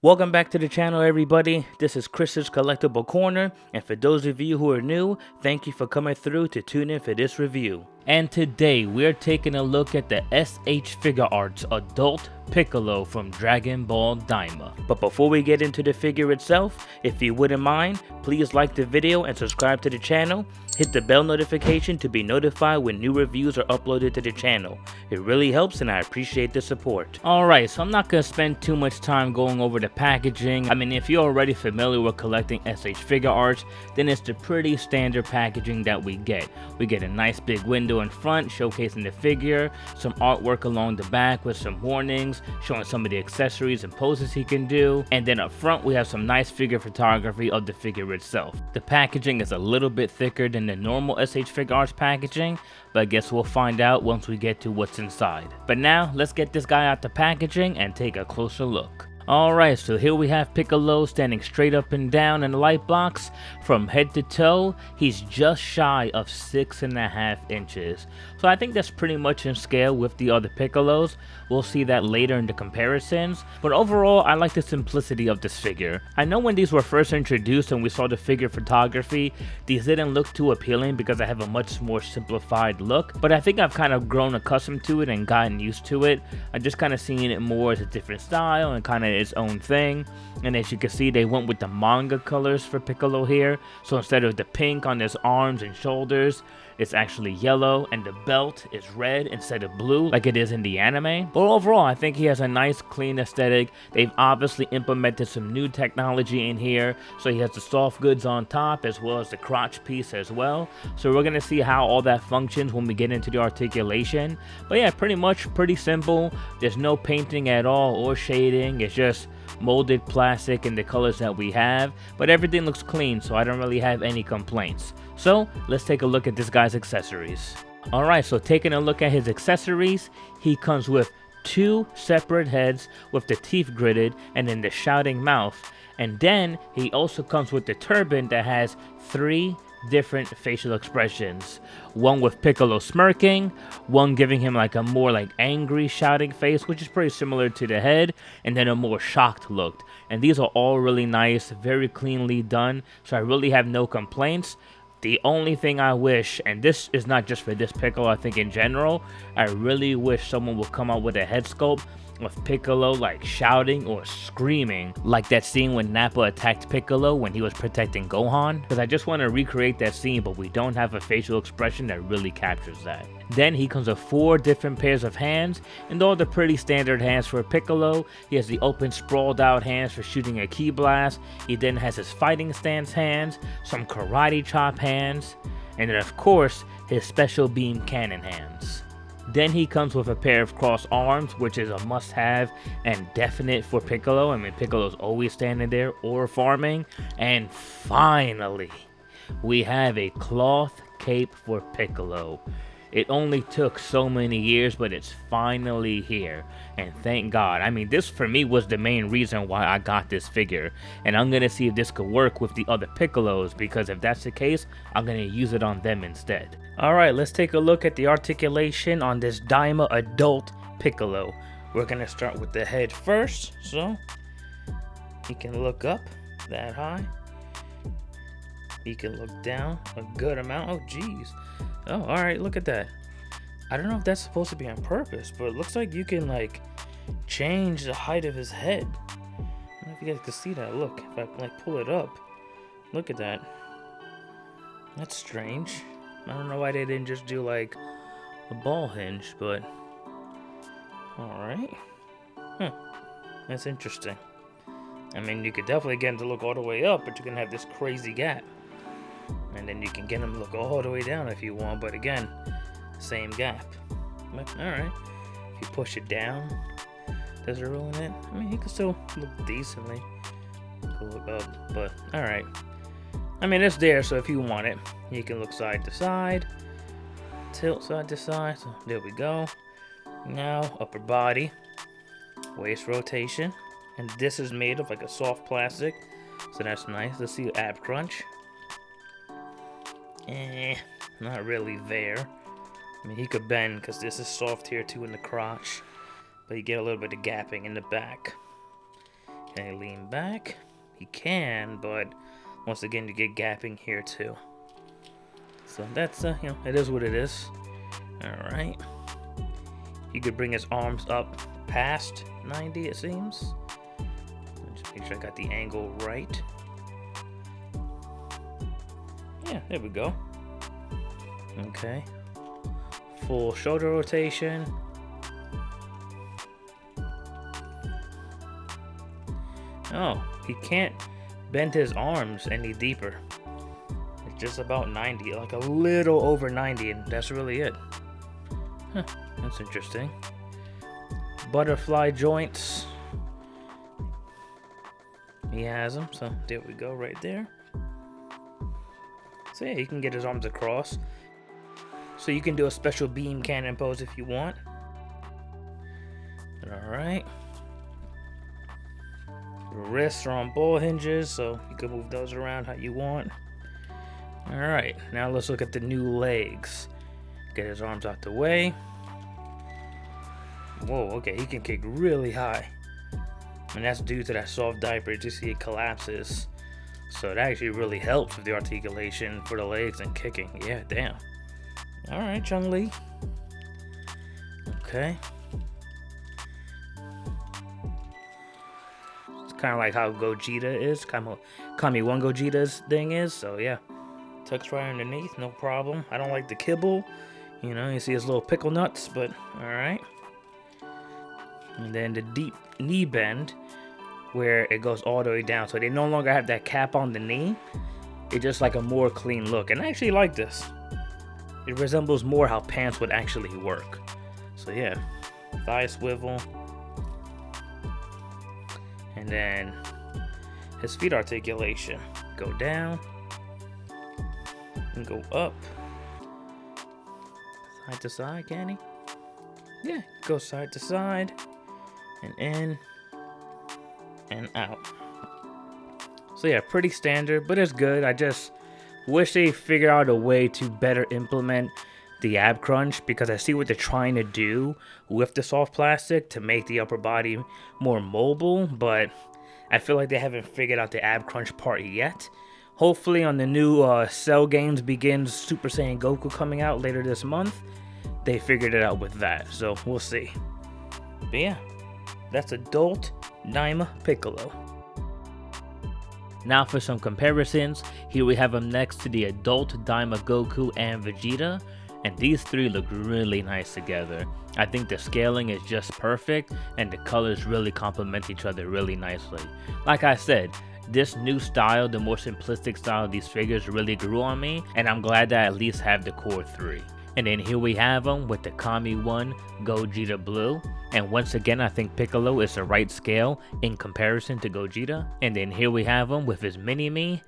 Welcome back to the channel, everybody. This is Chris's Collectible Corner, and for those of you who are new, thank you for coming through to tune in for this review. And today we're taking a look at the S.H.Figuarts Adult Piccolo from Dragon Ball Daima. But before we get into the figure itself, if you wouldn't mind, please like the video and subscribe to the channel. Hit the bell notification to be notified when new reviews are uploaded to the channel. It really helps and I appreciate the support. Alright, so I'm not going to spend too much time going over the packaging. I mean, if you're already familiar with collecting S.H.Figuarts, then it's the pretty standard packaging that we get. We get a nice big window in front showcasing the figure, some artwork along the back with some warnings showing some of the accessories and poses he can do, and then up front we have some nice figure photography of the figure itself. The packaging is a little bit thicker than the normal S.H.Figuarts packaging, but I guess we'll find out once we get to what's inside. But now let's get this guy out the packaging and take a closer look. Alright, so here we have Piccolo standing straight up and down in the light box. From head to toe, he's just shy of 6.5 inches. So I think that's pretty much in scale with the other Piccolos. We'll see that later in the comparisons. But overall, I like the simplicity of this figure. I know when these were first introduced and we saw the figure photography, these didn't look too appealing because I have a much more simplified look. But I think I've kind of grown accustomed to it and gotten used to it. I'm just kind of seeing it more as a different style and kind of its own thing. And as you can see, they went with the manga colors for Piccolo here. So instead of the pink on his arms and shoulders, it's actually yellow, and the belt is red instead of blue like it is in the anime. But overall, I think he has a nice clean aesthetic. They've obviously implemented some new technology in here, so he has the soft goods on top as well as the crotch piece as well. So we're gonna see how all that functions when we get into the articulation. But yeah, pretty much pretty simple. There's no painting at all or shading. It's just molded plastic in the colors that we have, but everything looks clean, so I don't really have any complaints. So let's take a look at this guy's accessories. Alright, so taking a look at his accessories, he comes with two separate heads with the teeth gritted and then the shouting mouth, and then he also comes with the turban that has three different facial expressions. One with Piccolo smirking, one giving him like a more like angry shouting face, which is pretty similar to the head, and then a more shocked look. And these are all really nice, very cleanly done, so I really have no complaints. The only thing I wish, and this is not just for this Piccolo, I think in general, I really wish someone would come out with a head sculpt with Piccolo like shouting or screaming, like that scene when Nappa attacked Piccolo when he was protecting Gohan, because I just want to recreate that scene, but we don't have a facial expression that really captures that. Then he comes with 4 different pairs of hands, and all the pretty standard hands for Piccolo. He has the open sprawled out hands for shooting a ki blast. He then has his fighting stance hands, some karate chop hands, and then of course his special beam cannon hands. Then he comes with a pair of cross arms, which is a must-have and definite for Piccolo. I mean, Piccolo's always standing there or farming. And finally, we have a cloth cape for Piccolo. It only took so many years, but it's finally here, and thank God. I mean, this for me was the main reason why I got this figure, and I'm gonna see if this could work with the other Piccolos, because if that's the case, I'm gonna use it on them instead. Alright, let's take a look at the articulation on this Daima Adult Piccolo. We're gonna start with the head first, so he can look up that high. He can look down a good amount. Oh, geez. Oh, alright, look at that. I don't know if that's supposed to be on purpose, but it looks like you can, like, change the height of his head. I don't know if you guys can see that. Look, if I, like, pull it up. Look at that. That's strange. I don't know why they didn't just do, like, a ball hinge, but... Alright. Huh. That's interesting. I mean, you could definitely get him to look all the way up, but you can have this crazy gap. And then you can get him to look all the way down if you want, but again, same gap. But alright, if you push it down, does it ruin it? I mean, he can still look decently. Look up, but alright. I mean, it's there, so if you want it, you can look side to side, tilt side to side. So there we go. Now, upper body, waist rotation, and this is made of like a soft plastic, so that's nice. Let's see ab crunch. Not really there. I mean, he could bend because this is soft here too in the crotch, but you get a little bit of gapping in the back. Can he lean back? He can, but once again, you get gapping here too. So that's, you know, it is what it is. Alright. He could bring his arms up past 90, it seems. Just make sure I got the angle right. Yeah, there we go. Okay. Full shoulder rotation. Oh, he can't bend his arms any deeper. It's just about 90, like a little over 90, and that's really it. Huh, that's interesting. Butterfly joints. He has them, so there we go, right there. So yeah, he can get his arms across. So you can do a special beam cannon pose if you want. Alright. Wrists are on ball hinges, so you can move those around how you want. Alright, now let's look at the new legs. Get his arms out the way. Whoa, okay, he can kick really high. And that's due to that soft diaper. You see it collapses. So it actually really helps with the articulation for the legs and kicking. Yeah, damn. Alright, Chun-Li. Okay. It's kind of like how Gogeta is. Kami 1 Gogeta's thing is. So yeah. Tucks right underneath, no problem. I don't like the kibble. You know, you see his little pickle nuts, but alright. And then the deep knee bend, where it goes all the way down. So they no longer have that cap on the knee. It's just like a more clean look. And I actually like this. It resembles more how pants would actually work. So yeah, thigh swivel. And then his feet articulation. Go down. And go up. Side to side, can he? Yeah, go side to side. And in. And out. So yeah, pretty standard, but it's good. I just wish they figured out a way to better implement the ab crunch, because I see what they're trying to do with the soft plastic to make the upper body more mobile, but I feel like they haven't figured out the ab crunch part yet. Hopefully on the new Cell games begins Super Saiyan Goku coming out later this month, they figured it out with that, so we'll see. But yeah, that's adult Daima Piccolo. Now for some comparisons, here we have him next to the adult Daima Goku and Vegeta, and these three look really nice together. I think the scaling is just perfect, and the colors really complement each other really nicely. Like I said, this new style, the more simplistic style of these figures, really grew on me, and I'm glad that I at least have the core three. And then here we have him with the Kami 1 Gogeta Blue. And once again, I think Piccolo is the right scale in comparison to Gogeta. And then here we have him with his Mini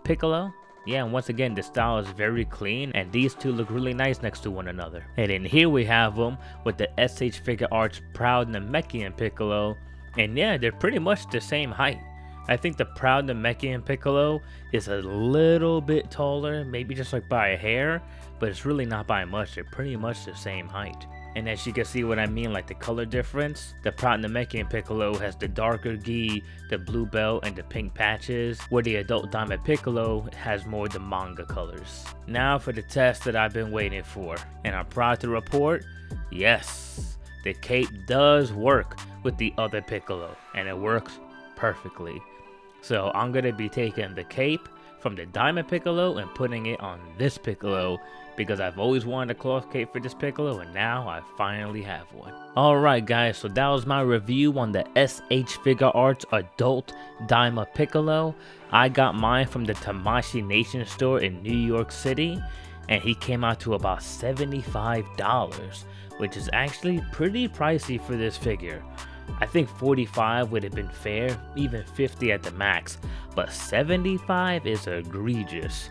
Piccolo. Yeah, and once again, the style is very clean, and these two look really nice next to one another. And then here we have him with the S.H.Figuarts Proud Namekian Piccolo. And yeah, they're pretty much the same height. I think the Proud Namekian Piccolo is a little bit taller, maybe just like by a hair, but it's really not by much. They're pretty much the same height. And as you can see what I mean, like the color difference, the Proud Namekian Piccolo has the darker gi, the blue belt, and the pink patches, where the adult Daima Piccolo has more the manga colors. Now for the test that I've been waiting for, and I'm proud to report, yes, the cape does work with the other Piccolo, and it works perfectly. So I'm going to be taking the cape from the Daima Piccolo and putting it on this Piccolo, because I've always wanted a cloth cape for this Piccolo, and now I finally have one. Alright guys, so that was my review on the S.H.Figuarts Adult Daima Piccolo. I got mine from the Tamashii Nation store in New York City, and he came out to about $75, which is actually pretty pricey for this figure. I think 45 would have been fair, even 50 at the max, but 75 is egregious.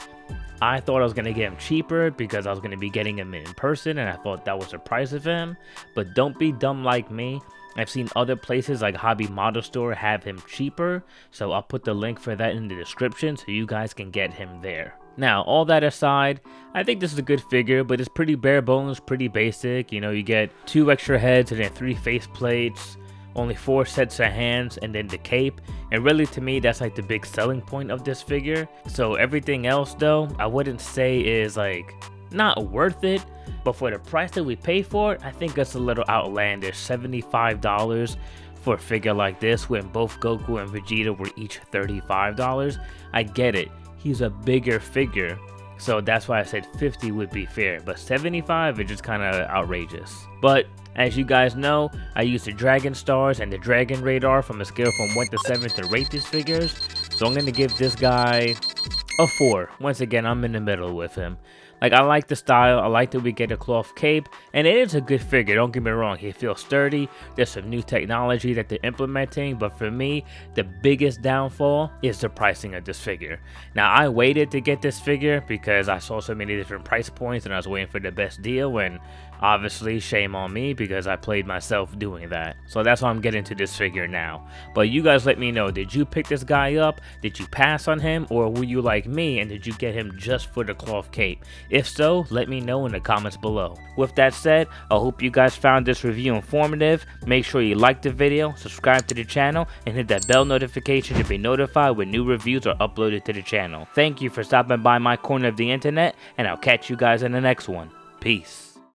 I thought I was going to get him cheaper because I was going to be getting him in person, and I thought that was the price of him, but don't be dumb like me. I've seen other places like Hobby Model Store have him cheaper, so I'll put the link for that in the description so you guys can get him there. Now, all that aside, I think this is a good figure, but it's pretty bare bones, pretty basic. You know, you get 2 extra heads and then 3 face plates. only 4 sets of hands, and then the cape. And really, to me, that's like the big selling point of this figure. So everything else though, I wouldn't say is like not worth it, but for the price that we pay for it, I think it's a little outlandish. $75 for a figure like this when both Goku and Vegeta were each $35. I get it, he's a bigger figure, so that's why I said 50 would be fair, but 75 is just kind of outrageous. But as you guys know, I use the Dragon Stars and the Dragon Radar from a scale from 1 to 7 to rate these figures, so I'm going to give this guy a 4. Once again, I'm in the middle with him. Like, I like the style, I like that we get a cloth cape, and it is a good figure, don't get me wrong, he feels sturdy, there's some new technology that they're implementing, but for me, the biggest downfall is the pricing of this figure. Now, I waited to get this figure because I saw so many different price points and I was waiting for the best deal, and obviously, shame on me because I played myself doing that. So that's why I'm getting to this figure now. But you guys let me know, did you pick this guy up? Did you pass on him? Or were you like me and did you get him just for the cloth cape? If so, let me know in the comments below. With that said, I hope you guys found this review informative. Make sure you like the video, subscribe to the channel, and hit that bell notification to be notified when new reviews are uploaded to the channel. Thank you for stopping by my corner of the internet, and I'll catch you guys in the next one. Peace.